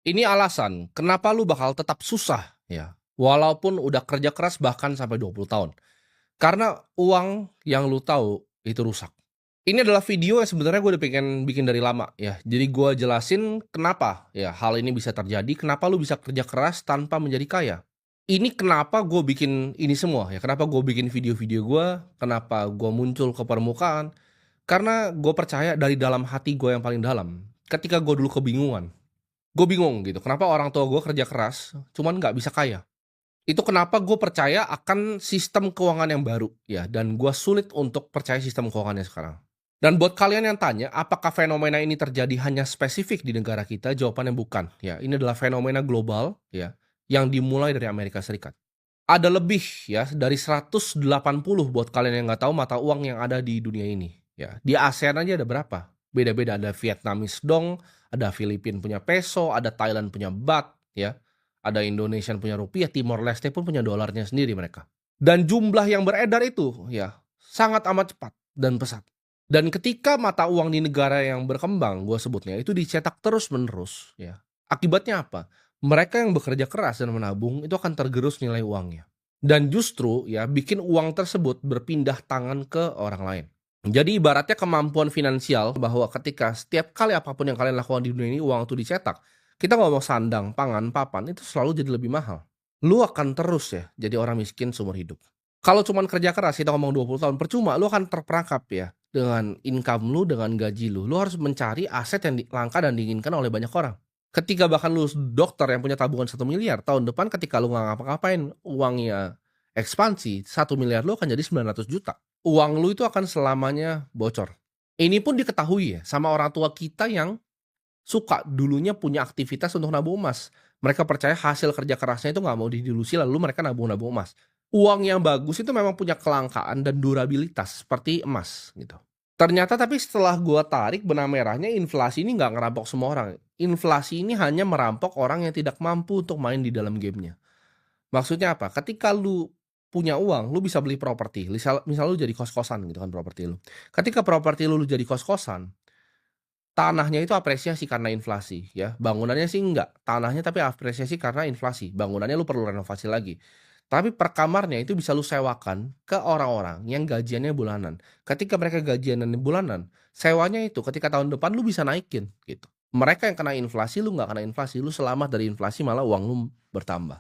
Ini alasan kenapa lu bakal tetap susah ya, walaupun udah kerja keras bahkan sampai 20 tahun. Karena uang yang lu tahu itu rusak. Ini adalah video yang sebenarnya gue udah pengen bikin dari lama ya. Jadi gue jelasin kenapa ya hal ini bisa terjadi, kenapa lu bisa kerja keras tanpa menjadi kaya. Ini kenapa gue bikin ini semua ya, kenapa gue bikin video-video gue, kenapa gue muncul ke permukaan, karena gue percaya dari dalam hati gue yang paling dalam, ketika gue dulu kebingungan. Gue bingung gitu, kenapa orang tua gue kerja keras, cuman nggak bisa kaya. Itu kenapa gue percaya akan sistem keuangan yang baru, ya, dan gue sulit untuk percaya sistem keuangannya sekarang. Dan buat kalian yang tanya, apakah fenomena ini terjadi hanya spesifik di negara kita? Jawabannya bukan, ya. Ini adalah fenomena global, ya, yang dimulai dari Amerika Serikat. Ada lebih, ya, dari 180 buat kalian yang nggak tahu mata uang yang ada di dunia ini, ya. Di ASEAN aja ada berapa? Beda-beda, ada Vietnamese dong, ada Filipina punya peso, ada Thailand punya baht, ya. Ada Indonesian punya rupiah, Timor Leste pun punya dolarnya sendiri mereka. Dan jumlah yang beredar itu, ya, sangat amat cepat dan pesat. Dan ketika mata uang di negara yang berkembang, gue sebutnya, itu dicetak terus-menerus, ya. Akibatnya apa? Mereka yang bekerja keras dan menabung itu akan tergerus nilai uangnya. Dan justru ya bikin uang tersebut berpindah tangan ke orang lain. Jadi ibaratnya kemampuan finansial bahwa ketika setiap kali apapun yang kalian lakukan di dunia ini uang itu dicetak, kita ngomong sandang, pangan, papan itu selalu jadi lebih mahal. Lu akan terus ya jadi orang miskin seumur hidup. Kalau cuman kerja keras kita ngomong 20 tahun percuma, lu akan terperangkap ya dengan income lu, dengan gaji lu. Lu harus mencari aset yang langka dan diinginkan oleh banyak orang. Ketika bahkan lu dokter yang punya tabungan 1 miliar, tahun depan ketika lu nggak ngapa-ngapain, uangnya ekspansi, 1 miliar lu akan jadi 900 juta. Uang lu itu akan selamanya bocor. Ini pun diketahui ya sama orang tua kita yang suka dulunya punya aktivitas untuk nabung emas. Mereka percaya hasil kerja kerasnya itu nggak mau didilusi lalu mereka nabung-nabung emas. Uang yang bagus itu memang punya kelangkaan dan durabilitas seperti emas gitu. Ternyata tapi setelah gua tarik benang merahnya inflasi ini nggak ngerampok semua orang. Inflasi ini hanya merampok orang yang tidak mampu untuk main di dalam gamenya. Maksudnya apa? Ketika lu punya uang, lu bisa beli properti. Misal lu jadi kos-kosan gitu kan properti lu. Ketika properti lu jadi kos-kosan, tanahnya itu apresiasi karena inflasi ya, bangunannya sih enggak, tanahnya tapi apresiasi karena inflasi, bangunannya lu perlu renovasi lagi. Tapi per kamarnya itu bisa lu sewakan ke orang-orang yang gajiannya bulanan. Ketika mereka gajiannya bulanan, sewanya itu ketika tahun depan lu bisa naikin gitu. Mereka yang kena inflasi, lu nggak kena inflasi, lu selamat dari inflasi malah uang lu bertambah.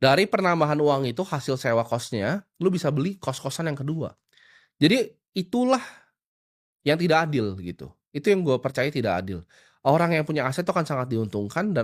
Dari penambahan uang itu hasil sewa kosnya, lu bisa beli kos-kosan yang kedua. Jadi itulah yang tidak adil gitu. Itu yang gue percaya tidak adil. Orang yang punya aset itu akan sangat diuntungkan dan